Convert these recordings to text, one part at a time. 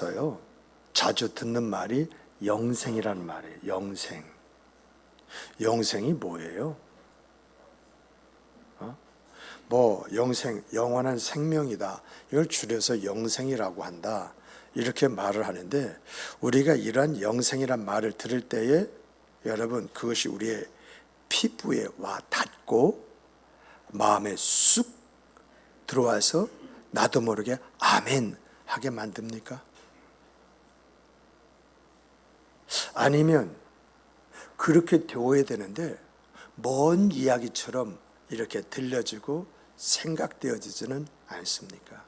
중에서요 자주 듣는 말이 영생이라는 말이에요. 영생. 영생이 뭐예요? 영생, 영원한 생명이다. 이걸 줄여서 영생이라고 한다. 이렇게 말을 하는데 우리가 이러한 영생이란 말을 들을 때에 여러분 그것이 우리의 피부에 와 닿고 마음에 쑥 들어와서 나도 모르게 아멘 하게 만듭니까? 아니면 그렇게 되어야 되는데 먼 이야기처럼 이렇게 들려지고 생각되어지지는 않습니까?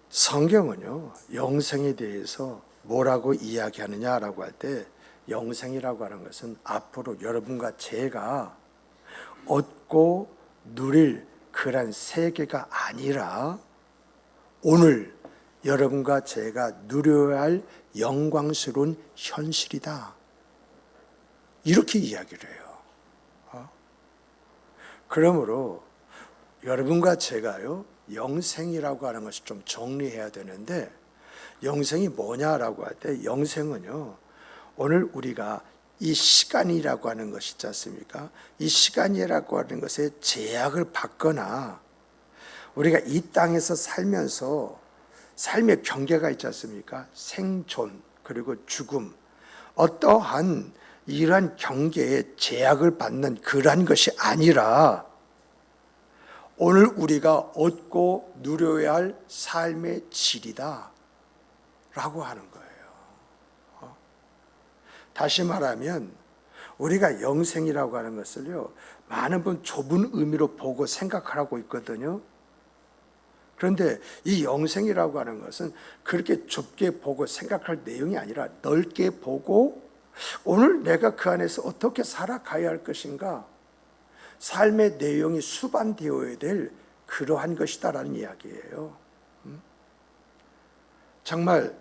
성경은요 영생에 대해서 뭐라고 이야기하느냐라고 할 때 영생이라고 하는 것은 앞으로 여러분과 제가 얻고 누릴 그런 세계가 아니라 오늘 여러분과 제가 누려야 할 영광스러운 현실이다. 이렇게 이야기를 해요. 그러므로 여러분과 제가요 영생이라고 하는 것을 좀 정리해야 되는데 영생이 뭐냐라고 할 때 영생은요 오늘 우리가 이 시간이라고 하는 것이 있지 않습니까? 이 시간이라고 하는 것에 제약을 받거나 우리가 이 땅에서 살면서 삶의 경계가 있지 않습니까? 생존 그리고 죽음 어떠한 이러한 경계에 제약을 받는 그러한 것이 아니라 오늘 우리가 얻고 누려야 할 삶의 질이다 라고 하는 거예요. 다시 말하면 우리가 영생이라고 하는 것을요 많은 분 좁은 의미로 보고 생각하고 있거든요. 그런데 이 영생이라고 하는 것은 그렇게 좁게 보고 생각할 내용이 아니라 넓게 보고 오늘 내가 그 안에서 어떻게 살아가야 할 것인가 삶의 내용이 수반되어야 될 그러한 것이다라는 이야기예요. 정말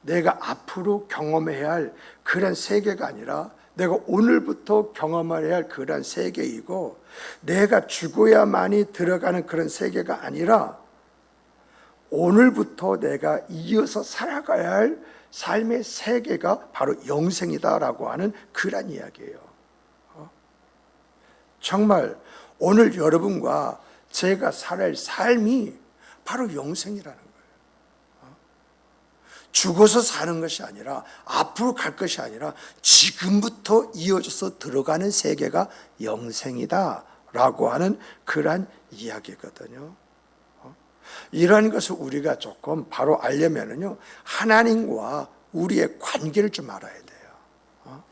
내가 앞으로 경험해야 할 그런 세계가 아니라 내가 오늘부터 경험해야 할 그런 세계이고 내가 죽어야만이 들어가는 그런 세계가 아니라 오늘부터 내가 이어서 살아가야 할 삶의 세계가 바로 영생이다라고 하는 그런 이야기예요. 정말 오늘 여러분과 제가 살아야 삶이 바로 영생이라는 거예요. 죽어서 사는 것이 아니라 앞으로 갈 것이 아니라 지금부터 이어져서 들어가는 세계가 영생이다라고 하는 그러한 이야기거든요. 이런 것을 우리가 조금 바로 알려면은요 하나님과 우리의 관계를 좀 알아야 돼요.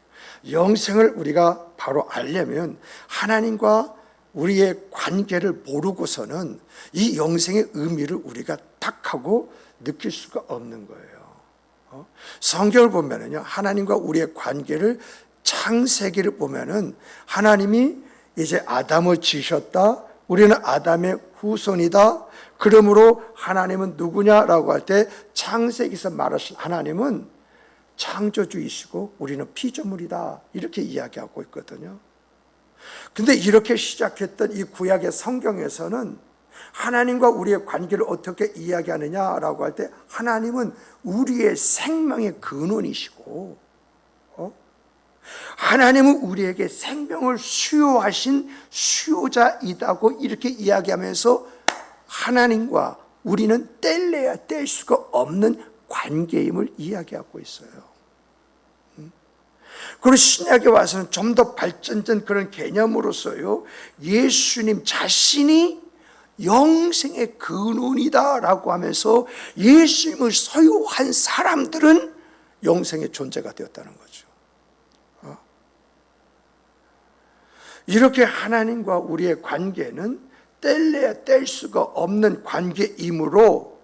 영생을 우리가 바로 알려면 하나님과 우리의 관계를 모르고서는 이 영생의 의미를 우리가 딱 하고 느낄 수가 없는 거예요. 성경을 보면은요 하나님과 우리의 관계를 창세기를 보면은 하나님이 이제 아담을 지으셨다. 우리는 아담의 후손이다. 그러므로 하나님은 누구냐라고 할 때 창세기에서 말하신 하나님은 창조주이시고 우리는 피조물이다. 이렇게 이야기하고 있거든요. 근데 이렇게 시작했던 이 구약의 성경에서는 하나님과 우리의 관계를 어떻게 이야기하느냐라고 할 때 하나님은 우리의 생명의 근원이시고 하나님은 우리에게 생명을 수요하신 수요자이다고 이렇게 이야기하면서 하나님과 우리는 뗄래야 뗄 수가 없는 관계임을 이야기하고 있어요. 그리고 신약에 와서는 좀 더 발전된 그런 개념으로서요 예수님 자신이 영생의 근원이다라고 하면서 예수님을 소유한 사람들은 영생의 존재가 되었다는 거죠. 이렇게 하나님과 우리의 관계는 뗄래야 뗄 수가 없는 관계이므로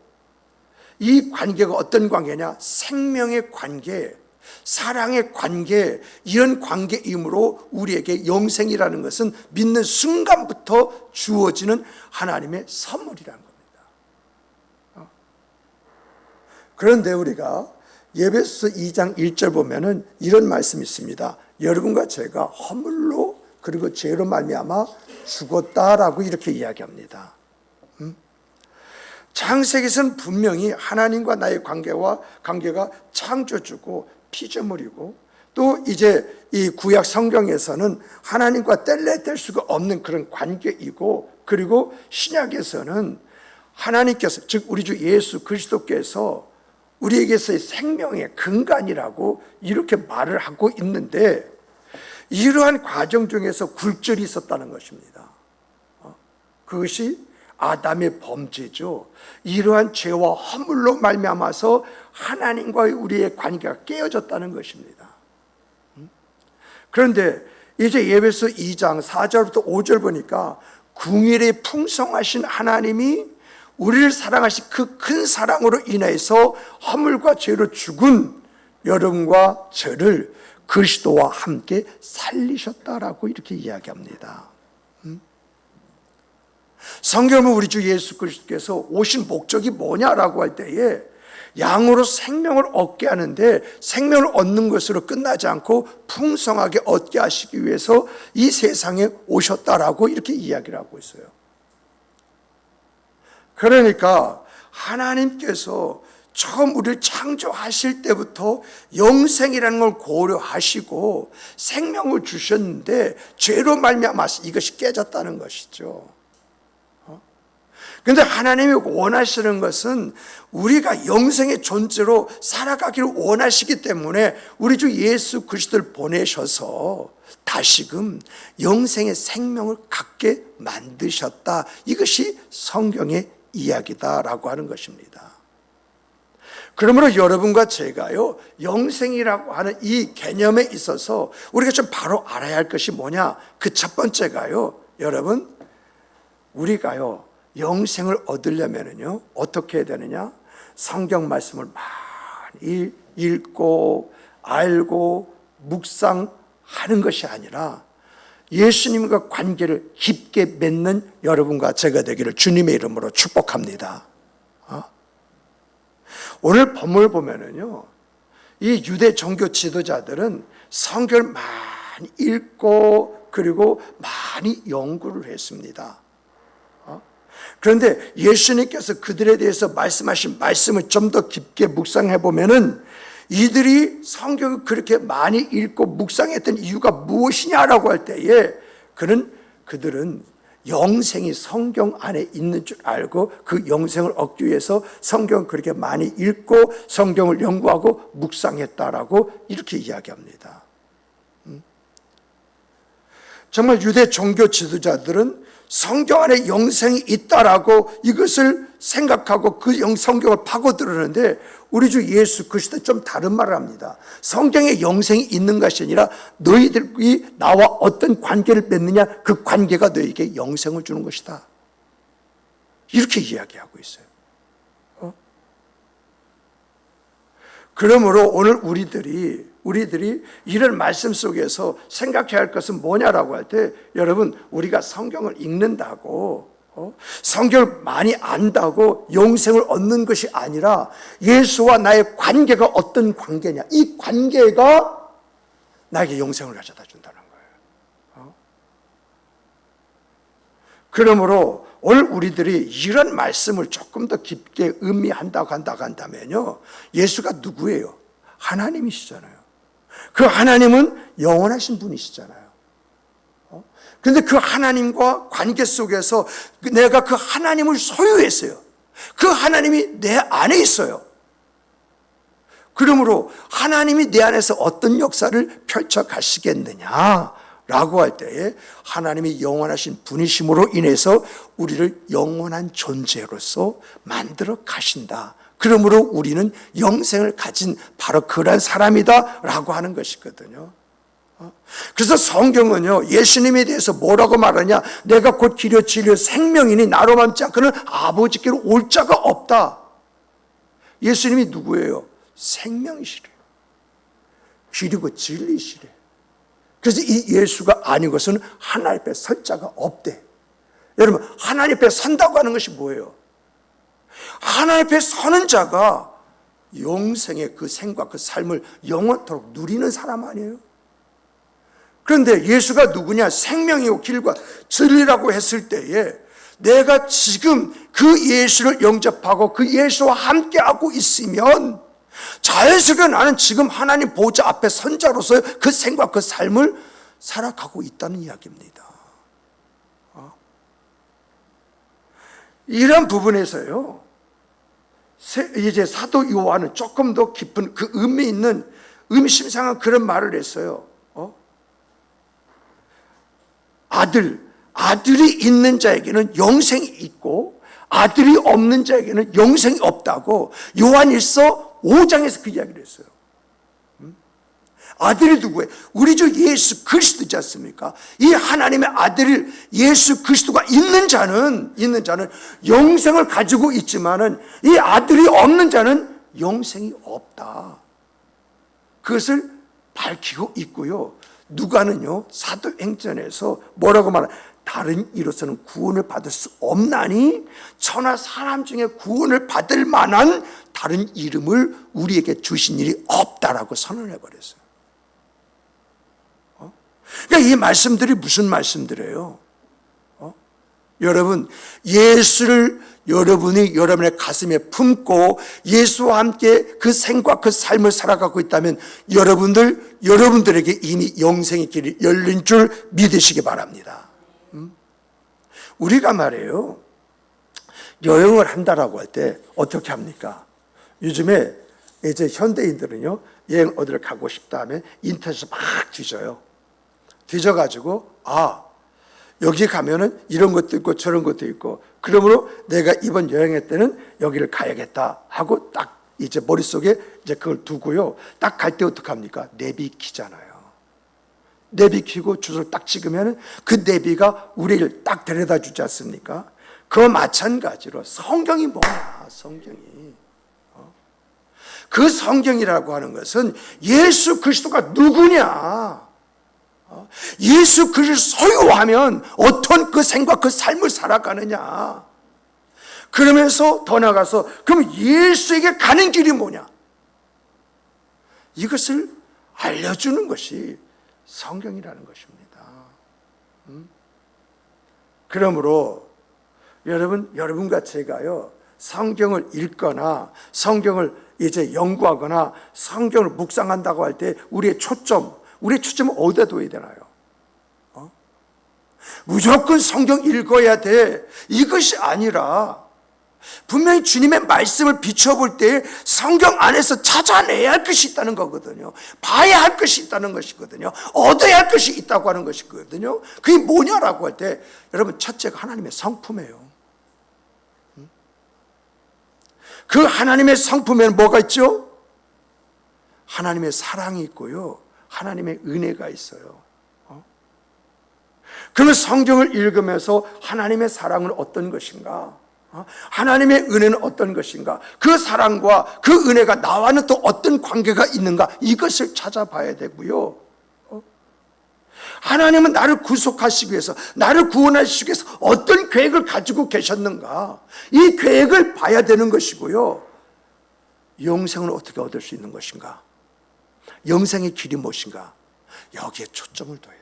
이 관계가 어떤 관계냐? 생명의 관계, 사랑의 관계, 이런 관계이므로 우리에게 영생이라는 것은 믿는 순간부터 주어지는 하나님의 선물이라는 겁니다. 그런데 우리가 에베소서 2장 1절 보면은 이런 말씀이 있습니다. 여러분과 제가 허물로 그리고 죄로 말미암아 죽었다라고 이렇게 이야기합니다. 창세기에서는 분명히 하나님과 나의 관계가 창조주고 피조물이고, 또 이제 이 구약 성경에서는 하나님과 뗄래뗄 수가 없는 그런 관계이고, 그리고 신약에서는 하나님께서, 즉 우리 주 예수 그리스도께서 우리에게서의 생명의 근간이라고 이렇게 말을 하고 있는데, 이러한 과정 중에서 굴절이 있었다는 것입니다. 그것이 아담의 범죄죠. 이러한 죄와 허물로 말미암아서 하나님과의 우리의 관계가 깨어졌다는 것입니다. 그런데 이제 에베소 2장 4절부터 5절 보니까 궁일에 풍성하신 하나님이 우리를 사랑하신 그 큰 사랑으로 인해서 허물과 죄로 죽은 여러분과 저를 그리스도와 함께 살리셨다라고 이렇게 이야기합니다. 성경은 우리 주 예수 그리스도께서 오신 목적이 뭐냐라고 할 때에 양으로 생명을 얻게 하는데, 생명을 얻는 것으로 끝나지 않고 풍성하게 얻게 하시기 위해서 이 세상에 오셨다라고 이렇게 이야기를 하고 있어요. 그러니까 하나님께서 처음 우리를 창조하실 때부터 영생이라는 걸 고려하시고 생명을 주셨는데, 죄로 말미암아서 이것이 깨졌다는 것이죠. 그런데 하나님이 원하시는 것은 우리가 영생의 존재로 살아가기를 원하시기 때문에 우리 주 예수 그리스도를 보내셔서 다시금 영생의 생명을 갖게 만드셨다. 이것이 성경의 이야기다라고 하는 것입니다. 그러므로 여러분과 제가요, 영생이라고 하는 이 개념에 있어서 우리가 좀 바로 알아야 할 것이 뭐냐? 그 첫 번째가요, 여러분, 우리가요 영생을 얻으려면요 어떻게 해야 되느냐? 성경 말씀을 많이 읽고 알고 묵상하는 것이 아니라 예수님과 관계를 깊게 맺는 여러분과 제가 되기를 주님의 이름으로 축복합니다. 오늘 본문을 보면은요, 이 유대 종교 지도자들은 성경을 많이 읽고 그리고 많이 연구를 했습니다. 그런데 예수님께서 그들에 대해서 말씀하신 말씀을 좀 더 깊게 묵상해 보면은 이들이 성경을 그렇게 많이 읽고 묵상했던 이유가 무엇이냐라고 할 때에 그들은 영생이 성경 안에 있는 줄 알고 그 영생을 얻기 위해서 성경을 그렇게 많이 읽고 성경을 연구하고 묵상했다라고 이렇게 이야기합니다. 정말 유대 종교 지도자들은 성경 안에 영생이 있다라고 이것을 생각하고 그 성경을 파고들었는데, 우리 주 예수 그리스도는 좀 다른 말을 합니다. 성경에 영생이 있는 것이 아니라 너희들이 나와 어떤 관계를 맺느냐, 그 관계가 너희에게 영생을 주는 것이다. 이렇게 이야기하고 있어요. 그러므로 오늘 우리들이 이런 말씀 속에서 생각해야 할 것은 뭐냐라고 할 때, 여러분, 우리가 성경을 읽는다고 성경을 많이 안다고 영생을 얻는 것이 아니라 예수와 나의 관계가 어떤 관계냐, 이 관계가 나에게 영생을 가져다 준다는 거예요. 그러므로 오늘 우리들이 이런 말씀을 조금 더 깊게 의미한다고 한다면요, 예수가 누구예요? 하나님이시잖아요. 그 하나님은 영원하신 분이시잖아요. 그런데 그 하나님과 관계 속에서 내가 그 하나님을 소유했어요. 그 하나님이 내 안에 있어요. 그러므로 하나님이 내 안에서 어떤 역사를 펼쳐 가시겠느냐라고 할 때에 하나님이 영원하신 분이심으로 인해서 우리를 영원한 존재로서 만들어 가신다. 그러므로 우리는 영생을 가진 바로 그런 사람이다 라고 하는 것이거든요. 그래서 성경은요, 예수님에 대해서 뭐라고 말하냐? 내가 곧 길이요 진리요 생명이니 나로 맘지 않고는 아버지께로 올 자가 없다. 예수님이 누구예요? 생명이시래요. 길이고 진리시래요. 그래서 이 예수가 아닌 것은 하나님 앞에 설 자가 없대. 여러분, 하나님 앞에 선다고 하는 것이 뭐예요? 하나님 앞에 서는 자가 영생의 그 생과 그 삶을 영원토록 누리는 사람 아니에요? 그런데 예수가 누구냐? 생명이고 길과 진리라고 했을 때에 내가 지금 그 예수를 영접하고 그 예수와 함께하고 있으면 자연스럽게 나는 지금 하나님 보좌 앞에 선자로서 그 생각, 그 삶을 살아가고 있다는 이야기입니다. 이런 부분에서요, 이제 사도 요한은 조금 더 깊은 그 의미 있는 의미심장한 그런 말을 했어요. 아들이 있는 자에게는 영생이 있고 아들이 없는 자에게는 영생이 없다고 요한일서 5장에서 그 이야기를 했어요. 아들이 누구예요? 우리 주 예수 그리스도지 않습니까? 이 하나님의 아들 예수 그리스도가 있는 자는 영생을 가지고 있지만은 이 아들이 없는 자는 영생이 없다. 그것을 밝히고 있고요. 누가는요, 사도행전에서 뭐라고 말하나? 다른 이로서는 구원을 받을 수 없나니 천하 사람 중에 구원을 받을 만한 다른 이름을 우리에게 주신 일이 없다라고 선언해 버렸어요. 그러니까 이 말씀들이 무슨 말씀들이에요? 여러분, 예수를 여러분이 여러분의 가슴에 품고 예수와 함께 그 생과 그 삶을 살아가고 있다면 여러분들에게 이미 영생의 길이 열린 줄 믿으시기 바랍니다. 우리가 말이에요, 여행을 한다라고 할 때 어떻게 합니까? 요즘에 이제 현대인들은요, 여행 어디를 가고 싶다 하면 인터넷에서 막 뒤져요. 뒤져가지고 여기 가면은 이런 것도 있고 저런 것도 있고, 그러므로 내가 이번 여행할 때는 여기를 가야겠다 하고 딱 이제 머릿속에 이제 그걸 두고요, 딱 갈 때 어떡합니까? 내비 키잖아요. 내비 키고 주소를 딱 찍으면 그 내비가 우리를 딱 데려다 주지 않습니까? 그와 마찬가지로 성경이 뭐야? 성경이 그 성경이라고 하는 것은 예수 그리스도가 누구냐, 예수 그리스도 소유하면 어떤 그 생과 그 삶을 살아가느냐, 그러면서 더 나가서 그럼 예수에게 가는 길이 뭐냐, 이것을 알려주는 것이 성경이라는 것입니다. 그러므로 여러분과 제가요, 성경을 읽거나 성경을 이제 연구하거나 성경을 묵상한다고 할 때 우리의 초점을 어디다 둬야 되나요? 무조건 성경 읽어야 돼, 이것이 아니라 분명히 주님의 말씀을 비춰볼 때 성경 안에서 찾아내야 할 것이 있다는 거거든요. 봐야 할 것이 있다는 것이거든요. 얻어야 할 것이 있다고 하는 것이거든요. 그게 뭐냐라고 할 때, 여러분, 첫째가 하나님의 성품이에요. 그 하나님의 성품에는 뭐가 있죠? 하나님의 사랑이 있고요, 하나님의 은혜가 있어요. 그러면 성경을 읽으면서 하나님의 사랑은 어떤 것인가, 하나님의 은혜는 어떤 것인가, 그 사랑과 그 은혜가 나와는 또 어떤 관계가 있는가, 이것을 찾아봐야 되고요. 하나님은 나를 구속하시기 위해서, 나를 구원하시기 위해서 어떤 계획을 가지고 계셨는가, 이 계획을 봐야 되는 것이고요. 영생을 어떻게 얻을 수 있는 것인가, 영생의 길이 무엇인가, 여기에 초점을 둬야 돼요.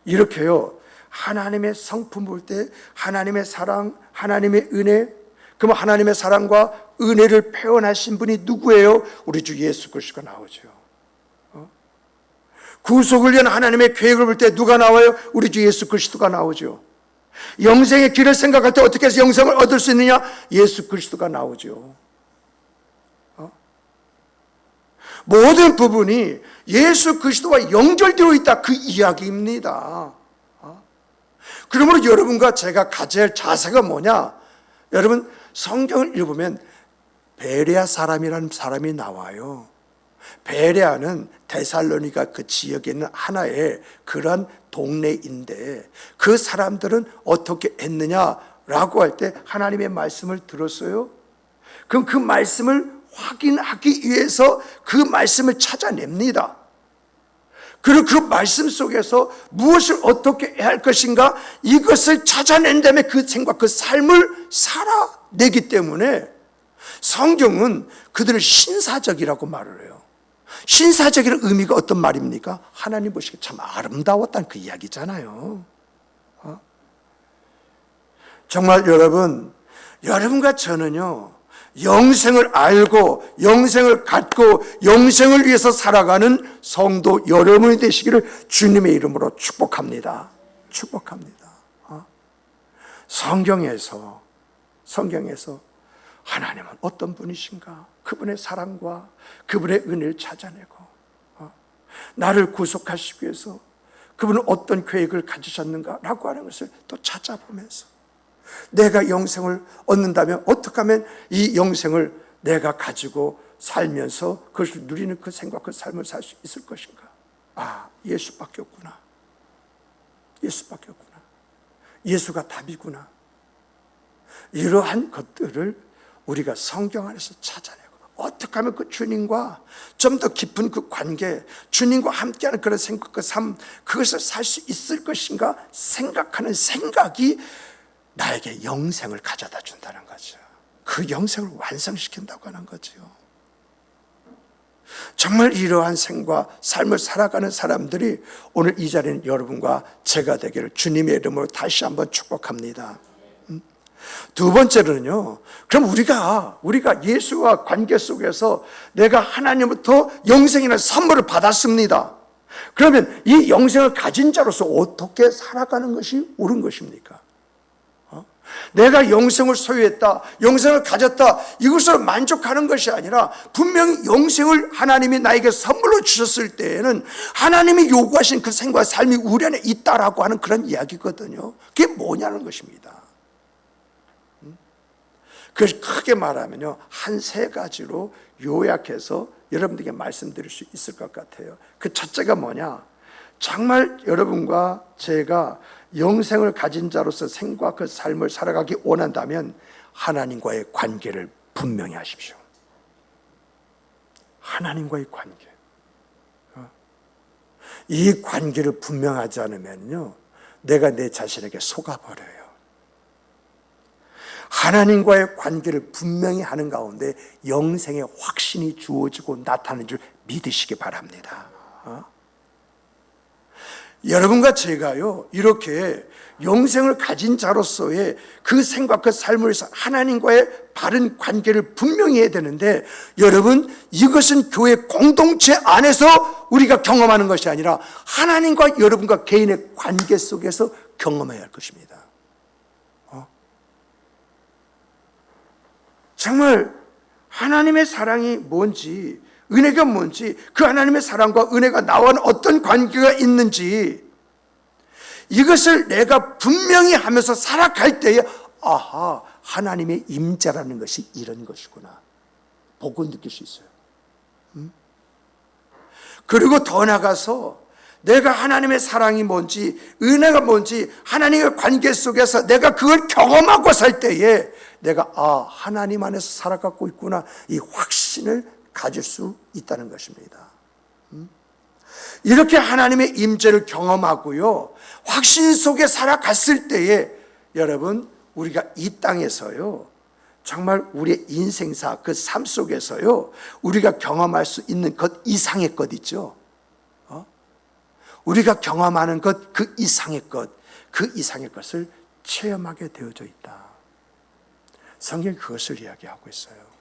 이렇게요, 하나님의 성품 볼 때 하나님의 사랑, 하나님의 은혜, 그럼 하나님의 사랑과 은혜를 표현하신 분이 누구예요? 우리 주 예수 그리스도가 나오죠. 구속을 위한 하나님의 계획을 볼 때 누가 나와요? 우리 주 예수 그리스도가 나오죠. 영생의 길을 생각할 때 어떻게 해서 영생을 얻을 수 있느냐? 예수 그리스도가 나오죠. 모든 부분이 예수 그리스도와 연결되어 있다, 그 이야기입니다. 그러므로 여러분과 제가 가져야 할 자세가 뭐냐? 여러분, 성경을 읽으면 베레아 사람이라는 사람이 나와요. 베레아는 데살로니가 그 지역에 있는 하나의 그런 동네인데, 그 사람들은 어떻게 했느냐라고 할 때 하나님의 말씀을 들었어요. 그럼 그 말씀을 확인하기 위해서 그 말씀을 찾아냅니다. 그리고 그 말씀 속에서 무엇을 어떻게 해야 할 것인가, 이것을 찾아낸 다음에 그 생각, 그 삶을 살아내기 때문에 성경은 그들을 신사적이라고 말을 해요. 신사적이라는 의미가 어떤 말입니까? 하나님 보시기에 참 아름다웠다는 그 이야기잖아요. 정말 여러분과 저는요, 영생을 알고 영생을 갖고 영생을 위해서 살아가는 성도 여러분이 되시기를 주님의 이름으로 축복합니다. 축복합니다. 성경에서 하나님은 어떤 분이신가? 그분의 사랑과 그분의 은혜를 찾아내고 나를 구속하시기 위해서 그분은 어떤 계획을 가지셨는가라고 하는 것을 또 찾아보면서 내가 영생을 얻는다면 어떻게 하면 이 영생을 내가 가지고 살면서 그것을 누리는 그 생각, 그 삶을 살 수 있을 것인가? 예수밖에 없구나. 예수밖에 없구나. 예수가 답이구나. 이러한 것들을 우리가 성경 안에서 찾아내고 어떻게 하면 그 주님과 좀 더 깊은 그 관계, 주님과 함께하는 그런 생각, 그 삶, 그것을 살 수 있을 것인가 생각하는 생각이 나에게 영생을 가져다 준다는 거죠. 그 영생을 완성시킨다고 하는 거죠. 정말 이러한 생과 삶을 살아가는 사람들이 오늘 이 자리는 여러분과 제가 되기를 주님의 이름으로 다시 한번 축복합니다. 두 번째로는요, 그럼 우리가 예수와 관계 속에서 내가 하나님부터 영생이라는 선물을 받았습니다. 그러면 이 영생을 가진 자로서 어떻게 살아가는 것이 옳은 것입니까? 내가 영생을 소유했다, 영생을 가졌다, 이것으로 만족하는 것이 아니라 분명히 영생을 하나님이 나에게 선물로 주셨을 때에는 하나님이 요구하신 그 생과 삶이 우리 안에 있다라고 하는 그런 이야기거든요. 그게 뭐냐는 것입니다. 그래서 크게 말하면요, 한 세 가지로 요약해서 여러분들에게 말씀드릴 수 있을 것 같아요. 그 첫째가 뭐냐? 정말 여러분과 제가 영생을 가진 자로서 생과 그 삶을 살아가기 원한다면 하나님과의 관계를 분명히 하십시오. 하나님과의 관계. 이 관계를 분명하지 않으면요, 내가 내 자신에게 속아버려요. 하나님과의 관계를 분명히 하는 가운데 영생의 확신이 주어지고 나타나는 줄 믿으시기 바랍니다. 여러분과 제가요, 이렇게 영생을 가진 자로서의 그 생각, 그 삶을 위해서 하나님과의 바른 관계를 분명히 해야 되는데, 여러분, 이것은 교회 공동체 안에서 우리가 경험하는 것이 아니라 하나님과 여러분과 개인의 관계 속에서 경험해야 할 것입니다. 정말 하나님의 사랑이 뭔지, 은혜가 뭔지, 그 하나님의 사랑과 은혜가 나와 어떤 관계가 있는지, 이것을 내가 분명히 하면서 살아갈 때에 하나님의 임재라는 것이 이런 것이구나 보고 느낄 수 있어요. 그리고 더 나가서 내가 하나님의 사랑이 뭔지, 은혜가 뭔지, 하나님의 관계 속에서 내가 그걸 경험하고 살 때에 내가 하나님 안에서 살아가고 있구나, 이 확신을 가질 수 있다는 것입니다. 이렇게 하나님의 임재를 경험하고요, 확신 속에 살아갔을 때에 여러분, 우리가 이 땅에서요, 정말 우리의 인생사, 그 삶 속에서요, 우리가 경험할 수 있는 것 이상의 것 있죠. 우리가 경험하는 것, 그 이상의 것을 체험하게 되어져 있다. 성경이 그것을 이야기하고 있어요.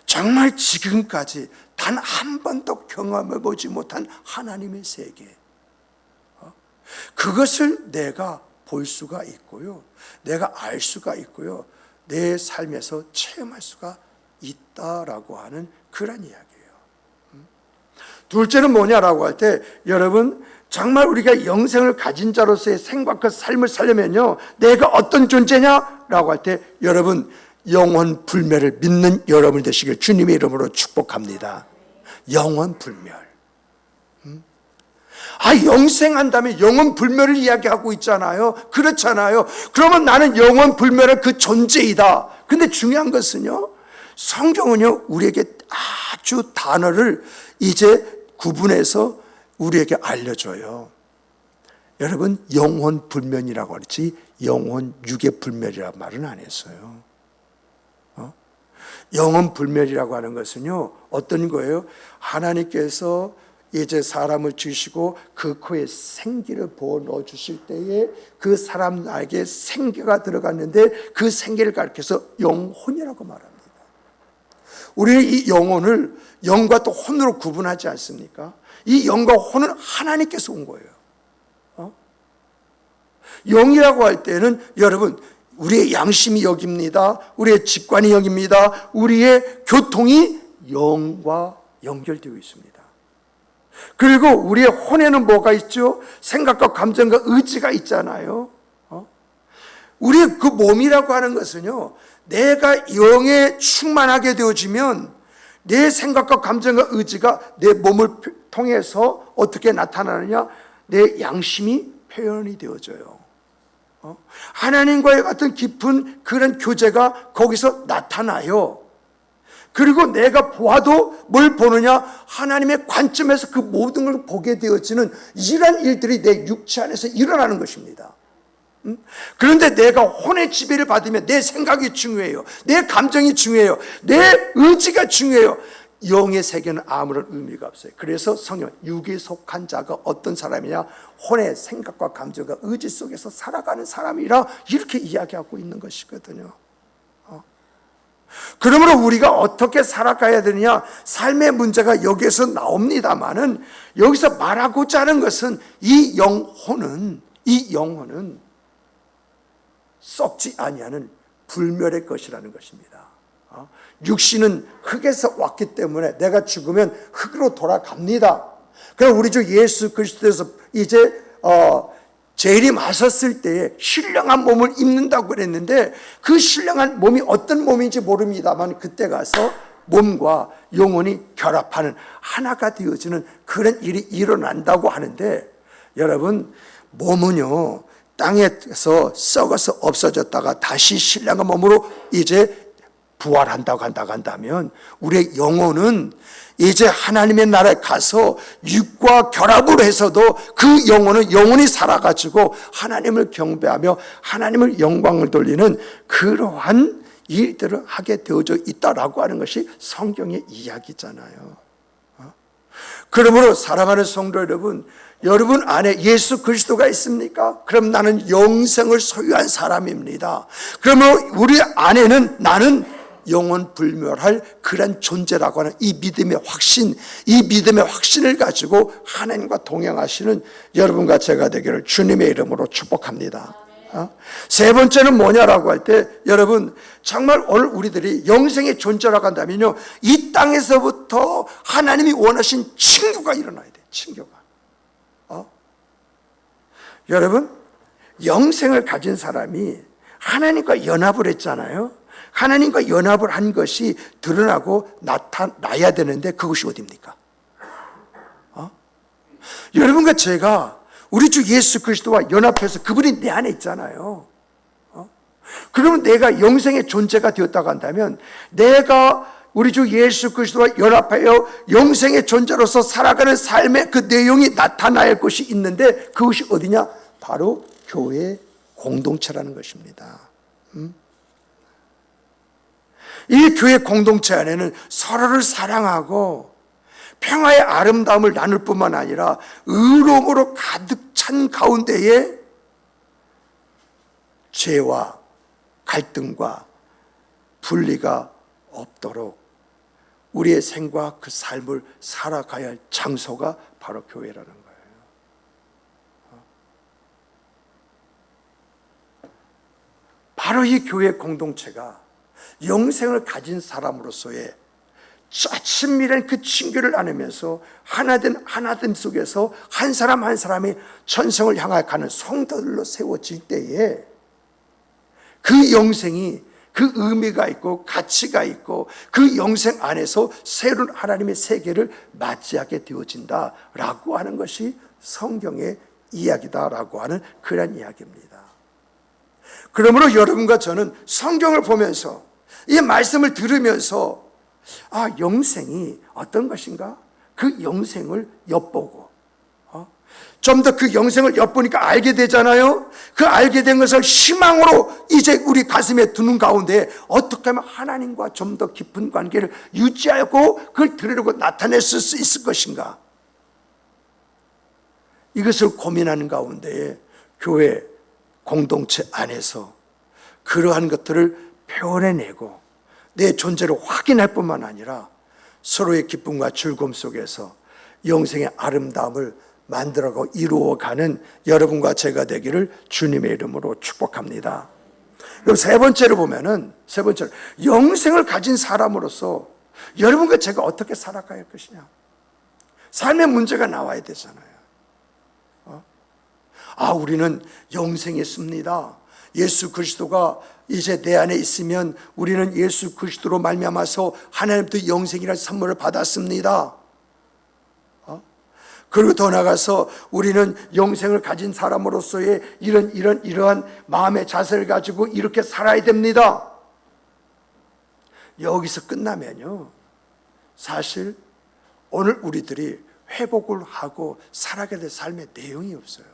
정말 지금까지 단 한 번도 경험해 보지 못한 하나님의 세계, 그것을 내가 볼 수가 있고요, 내가 알 수가 있고요, 내 삶에서 체험할 수가 있다라고 하는 그런 이야기예요. 둘째는 뭐냐라고 할 때, 여러분, 정말 우리가 영생을 가진 자로서의 생각과 삶을 살려면요, 내가 어떤 존재냐라고 할 때, 여러분, 영원 불멸을 믿는 여러분 되시길 주님의 이름으로 축복합니다. 영원 불멸. 영생한다면 영원 불멸을 이야기하고 있잖아요. 그렇잖아요. 그러면 나는 영원 불멸의 그 존재이다. 근데 중요한 것은요, 성경은요, 우리에게 아주 단어를 이제 구분해서 우리에게 알려줘요. 여러분, 영혼 불멸이라고 하지 영혼 육의 불멸이라는 말은 안 했어요. 영혼 불멸이라고 하는 것은요, 어떤 거예요? 하나님께서 이제 사람을 주시고 그 코에 생기를 부어 넣어 주실 때에 그 사람 나에게 생기가 들어갔는데 그 생기를 가리켜서 영혼이라고 말합니다. 우리는 이 영혼을 영과 또 혼으로 구분하지 않습니까? 이 영과 혼은 하나님께서 온 거예요. 영이라고 할 때는 여러분 우리의 양심이 여깁니다. 우리의 직관이 여깁니다. 우리의 교통이 영과 연결되어 있습니다. 그리고 우리의 혼에는 뭐가 있죠? 생각과 감정과 의지가 있잖아요. 우리의 그 몸이라고 하는 것은요, 내가 영에 충만하게 되어지면 내 생각과 감정과 의지가 내 몸을 통해서 어떻게 나타나느냐? 내 양심이 표현이 되어져요. 하나님과의 같은 깊은 그런 교제가 거기서 나타나요. 그리고 내가 보아도 뭘 보느냐? 하나님의 관점에서 그 모든 걸 보게 되어지는 이러한 일들이 내 육체 안에서 일어나는 것입니다. 그런데 내가 혼의 지배를 받으면 내 생각이 중요해요. 내 감정이 중요해요. 내 의지가 중요해요. 영의 세계는 아무런 의미가 없어요. 그래서 성경 육에 속한 자가 어떤 사람이냐? 혼의 생각과 감정과 의지 속에서 살아가는 사람이라 이렇게 이야기하고 있는 것이거든요. 그러므로 우리가 어떻게 살아가야 되느냐? 삶의 문제가 여기에서 나옵니다마는 여기서 말하고자 하는 것은 이 영혼은 썩지 아니하는 불멸의 것이라는 것입니다. 육신은 흙에서 왔기 때문에 내가 죽으면 흙으로 돌아갑니다. 그럼 우리 주 예수 그리스도에서 이제 재림하셨을 때에 신령한 몸을 입는다고 그랬는데 그 신령한 몸이 어떤 몸인지 모릅니다만 그때 가서 몸과 영혼이 결합하는 하나가 되어지는 그런 일이 일어난다고 하는데, 여러분 몸은요 땅에서 썩어서 없어졌다가 다시 신령한 몸으로 이제 부활한다고 한다면 우리의 영혼은 이제 하나님의 나라에 가서 육과 결합을 해서도 그 영혼은 영혼이 살아가지고 하나님을 경배하며 하나님을 영광을 돌리는 그러한 일들을 하게 되어져 있다라고 하는 것이 성경의 이야기잖아요. 그러므로 사랑하는 성도 여러분, 여러분 안에 예수 그리스도가 있습니까? 그럼 나는 영생을 소유한 사람입니다. 그러면 우리 안에는 나는 영원 불멸할 그런 존재라고 하는 이 믿음의 확신, 이 믿음의 확신을 가지고 하나님과 동행하시는 여러분과 제가 되기를 주님의 이름으로 축복합니다. 세 번째는 뭐냐라고 할 때, 여러분 정말 오늘 우리들이 영생의 존재라고 한다면요, 이 땅에서부터 하나님이 원하신 친교가 일어나야 돼요. 친교가. 여러분 영생을 가진 사람이 하나님과 연합을 했잖아요. 하나님과 연합을 한 것이 드러나고 나타나야 되는데 그것이 어디입니까? 여러분과 제가 우리 주 예수 그리스도와 연합해서 그분이 내 안에 있잖아요. 그러면 내가 영생의 존재가 되었다고 한다면 내가 우리 주 예수 그리스도와 연합하여 영생의 존재로서 살아가는 삶의 그 내용이 나타날 것이 있는데 그것이 어디냐? 바로 교회 공동체라는 것입니다. 이 교회 공동체 안에는 서로를 사랑하고 평화의 아름다움을 나눌 뿐만 아니라 의로움으로 가득 찬 가운데에 죄와 갈등과 분리가 없도록 우리의 생과 그 삶을 살아가야 할 장소가 바로 교회라는 거예요. 바로 이 교회 공동체가 영생을 가진 사람으로서의 친밀한 그 친교를 나누면서 하나됨 속에서 한 사람 한 사람이 천성을 향해 가는 성도들로 세워질 때에 그 영생이 그 의미가 있고 가치가 있고 그 영생 안에서 새로운 하나님의 세계를 맞이하게 되어진다라고 하는 것이 성경의 이야기다라고 하는 그런 이야기입니다. 그러므로 여러분과 저는 성경을 보면서 이 말씀을 들으면서 영생이 어떤 것인가? 그 영생을 엿보고 좀 더 그 영생을 엿보니까 알게 되잖아요. 그 알게 된 것을 희망으로 이제 우리 가슴에 두는 가운데 어떻게 하면 하나님과 좀 더 깊은 관계를 유지하고 그걸 드리려고 나타낼 수 있을 것인가? 이것을 고민하는 가운데에 교회 공동체 안에서 그러한 것들을 표현해내고 내 존재를 확인할 뿐만 아니라 서로의 기쁨과 즐거움 속에서 영생의 아름다움을 만들어가고 이루어가는 여러분과 제가 되기를 주님의 이름으로 축복합니다. 그럼 세 번째로 보면은, 영생을 가진 사람으로서 여러분과 제가 어떻게 살아가야 할 것이냐. 삶의 문제가 나와야 되잖아요. 우리는 영생이 있습니다. 예수 그리스도가 이제 내 안에 있으면 우리는 예수 그리스도로 말미암아서 하나님부터 영생이라는 선물을 받았습니다. 그리고 더 나아가서 우리는 영생을 가진 사람으로서의 이러한 마음의 자세를 가지고 이렇게 살아야 됩니다. 여기서 끝나면요, 사실 오늘 우리들이 회복을 하고 살아가야 될 삶의 내용이 없어요.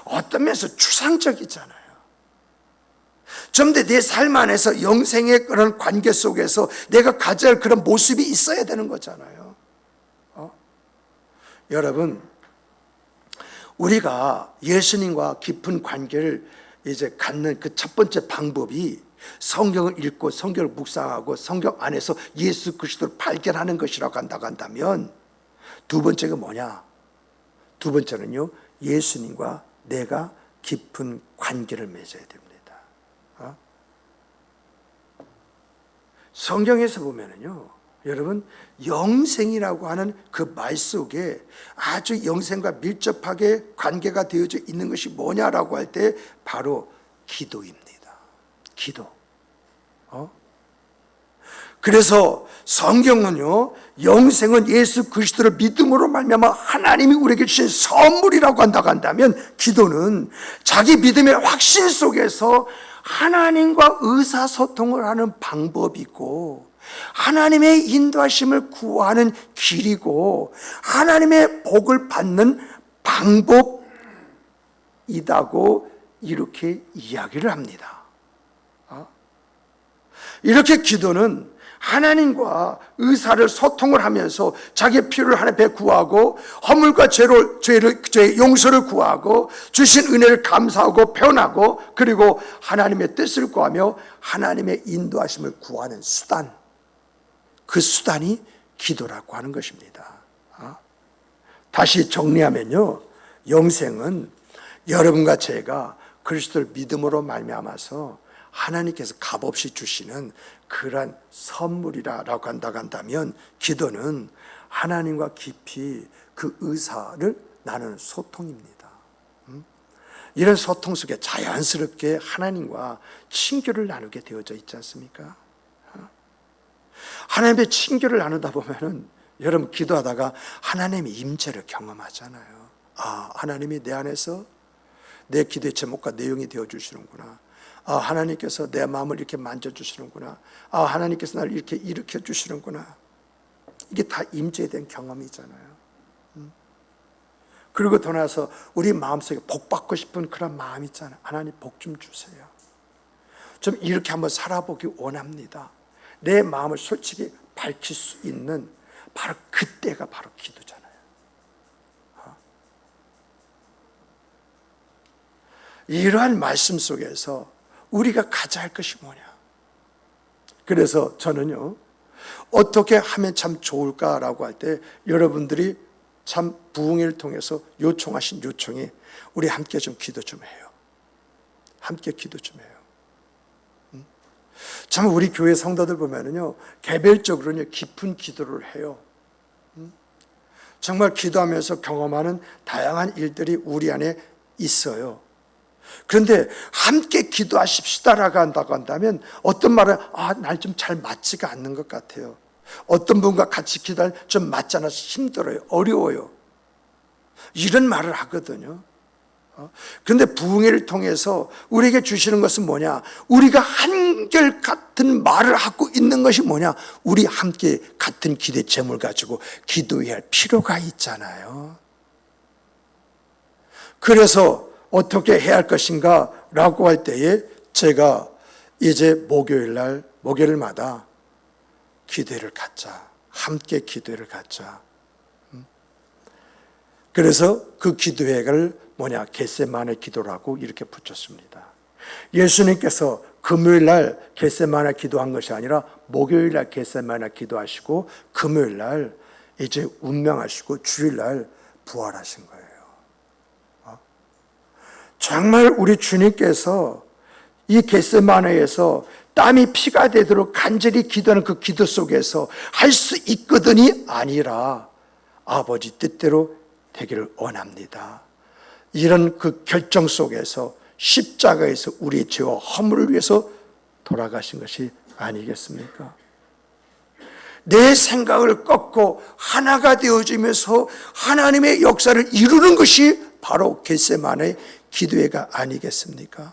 어떤 면에서 추상적이잖아요. 좀 더 내 삶 안에서 영생의 그런 관계 속에서 내가 가져야 할 그런 모습이 있어야 되는 거잖아요. 여러분, 우리가 예수님과 깊은 관계를 이제 갖는 그 첫 번째 방법이 성경을 읽고 성경을 묵상하고 성경 안에서 예수 그리스도를 발견하는 것이라고 한다면, 두 번째가 뭐냐? 두 번째는요, 예수님과 내가 깊은 관계를 맺어야 됩니다. 성경에서 보면은요, 여러분, 영생이라고 하는 그 말 속에 아주 영생과 밀접하게 관계가 되어져 있는 것이 뭐냐라고 할 때 바로 기도입니다. 기도. 그래서 성경은요, 영생은 예수 그리스도를 믿음으로 말미암아 하나님이 우리에게 주신 선물이라고 한다면, 기도는 자기 믿음의 확신 속에서 하나님과 의사소통을 하는 방법이고 하나님의 인도하심을 구하는 길이고 하나님의 복을 받는 방법이라고 이렇게 이야기를 합니다. 이렇게 기도는 하나님과 의사를 소통을 하면서 자기의 필요를 하나님 앞에 구하고 허물과 죄의 용서를 구하고 주신 은혜를 감사하고 표현하고 그리고 하나님의 뜻을 구하며 하나님의 인도하심을 구하는 수단, 그 수단이 기도라고 하는 것입니다. 다시 정리하면요, 영생은 여러분과 제가 그리스도를 믿음으로 말미암아서 하나님께서 값없이 주시는 그러한 선물이라고 한다면, 기도는 하나님과 깊이 그 의사를 나누는 소통입니다. 이런 소통 속에 자연스럽게 하나님과 친교를 나누게 되어져 있지 않습니까? 하나님의 친교를 나누다 보면은 여러분, 기도하다가 하나님의 임재를 경험하잖아요. 하나님이 내 안에서 내 기도의 제목과 내용이 되어 주시는구나. 하나님께서 내 마음을 이렇게 만져주시는구나. 하나님께서 나를 이렇게 일으켜 주시는구나. 이게 다 임재에 대한 경험이잖아요. 그리고 더 나아서 우리 마음속에 복 받고 싶은 그런 마음 있잖아요. 하나님 복 좀 주세요. 좀 이렇게 한번 살아보기 원합니다. 내 마음을 솔직히 밝힐 수 있는 바로 그때가 바로 기도잖아요. 이러한 말씀 속에서 우리가 가져야 할 것이 뭐냐. 그래서 저는요, 어떻게 하면 참 좋을까라고 할 때 여러분들이 참 부흥회를 통해서 요청하신 요청이 우리 함께 좀 기도 좀 해요. 함께 기도 좀 해요. 참 우리 교회 성도들 보면은요, 개별적으로는 깊은 기도를 해요. 정말 기도하면서 경험하는 다양한 일들이 우리 안에 있어요. 그런데 함께 기도하십시다라고 한다면 어떤 말은 날 좀 잘 맞지가 않는 것 같아요. 어떤 분과 같이 기도할 좀 맞지 않아서 힘들어요. 어려워요. 이런 말을 하거든요. 그런데 부흥회를 통해서 우리에게 주시는 것은 뭐냐? 우리가 한결같은 말을 하고 있는 것이 뭐냐? 우리 함께 같은 기도의 제목을 가지고 기도해야 할 필요가 있잖아요. 그래서 어떻게 해야 할 것인가 라고 할 때에 제가 이제 목요일마다 기도회를 갖자. 함께 기도회를 갖자. 그래서 그 기도회를 뭐냐, 겟세마네 기도라고 이렇게 붙였습니다. 예수님께서 금요일 날 겟세마네 기도한 것이 아니라 목요일 날 겟세마네 기도하시고 금요일 날 이제 운명하시고 주일 날 부활하신 거예요. 정말 우리 주님께서 이 겟세마네에서 땀이 피가 되도록 간절히 기도하는 그 기도 속에서 할 수 있거든이 아니라 아버지 뜻대로 되기를 원합니다. 이런 그 결정 속에서 십자가에서 우리의 죄와 허물을 위해서 돌아가신 것이 아니겠습니까? 내 생각을 꺾고 하나가 되어지면서 하나님의 역사를 이루는 것이 바로 겟세마네 기도회가 아니겠습니까?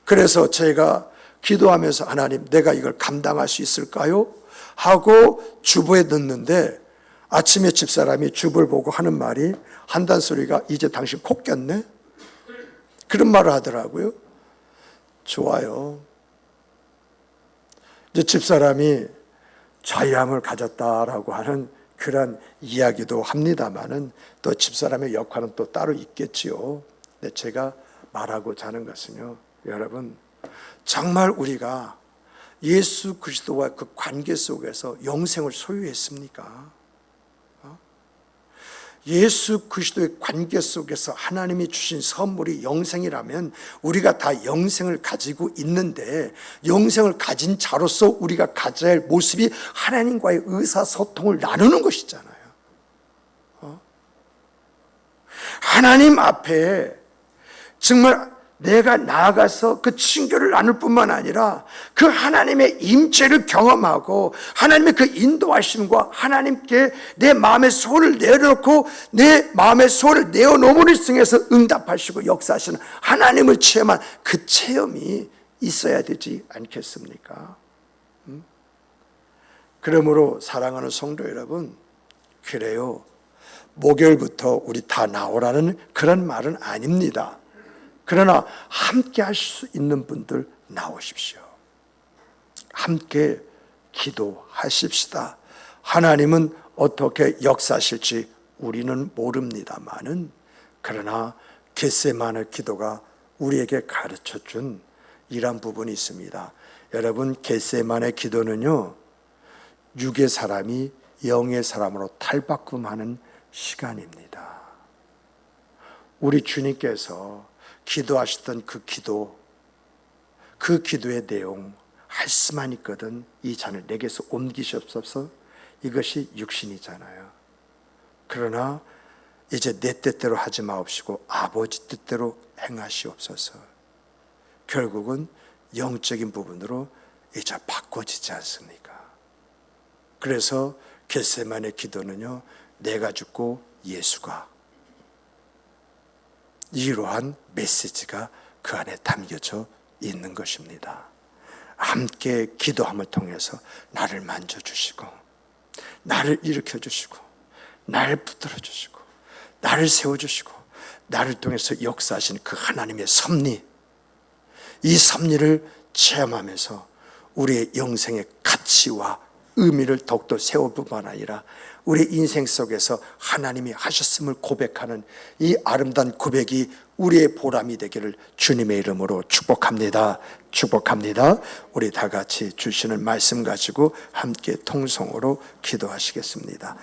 그래서 제가 기도하면서 하나님, 내가 이걸 감당할 수 있을까요? 하고 주보에 넣는데 아침에 집사람이 주보를 보고 하는 말이, 한단 소리가, 이제 당신 코 꼈네? 그런 말을 하더라고요. 좋아요. 이제 집사람이 자유함을 가졌다라고 하는 그런 이야기도 합니다만은 또 집사람의 역할은 또 따로 있겠지요. 근데 제가 말하고자 하는 것은요, 여러분, 정말 우리가 예수 그리스도와 그 관계 속에서 영생을 소유했습니까? 예수 그리스도의 관계 속에서 하나님이 주신 선물이 영생이라면 우리가 다 영생을 가지고 있는데, 영생을 가진 자로서 우리가 가져야 할 모습이 하나님과의 의사소통을 나누는 것이잖아요. 하나님 앞에 정말 내가 나아가서 그 친교를 나눌 뿐만 아니라 그 하나님의 임재를 경험하고 하나님의 그 인도하심과 하나님께 내 마음의 소원을 내려놓고 내 마음의 소원을 내어놓음을 통해서 응답하시고 역사하시는 하나님을 체험한 그 체험이 있어야 되지 않겠습니까? 그러므로 사랑하는 성도 여러분, 그래요, 목요일부터 우리 다 나오라는 그런 말은 아닙니다. 그러나 함께 하실 수 있는 분들 나오십시오. 함께 기도하십시다. 하나님은 어떻게 역사하실지 우리는 모릅니다만은, 그러나 겟세마네 기도가 우리에게 가르쳐준 이런 부분이 있습니다. 여러분, 겟세마네 기도는요, 육의 사람이 영의 사람으로 탈바꿈하는 시간입니다. 우리 주님께서 기도하셨던 그 기도, 그 기도의 내용 할 수만 있거든 이 잔을 내게서 옮기시옵소서. 이것이 육신이잖아요. 그러나 이제 내 뜻대로 하지 마옵시고 아버지 뜻대로 행하시옵소서. 결국은 영적인 부분으로 이제 바꿔지지 않습니까? 그래서 겟세마네 기도는요, 내가 죽고 예수가, 이러한 메시지가 그 안에 담겨져 있는 것입니다. 함께 기도함을 통해서 나를 만져주시고 나를 일으켜주시고 나를 붙들어주시고 나를 세워주시고 나를 통해서 역사하신 그 하나님의 섭리, 이 섭리를 체험하면서 우리의 영생의 가치와 의미를 더욱더 세울 뿐만 아니라 우리 인생 속에서 하나님이 하셨음을 고백하는 이 아름다운 고백이 우리의 보람이 되기를 주님의 이름으로 축복합니다. 축복합니다. 우리 다 같이 주시는 말씀 가지고 함께 통성으로 기도하시겠습니다.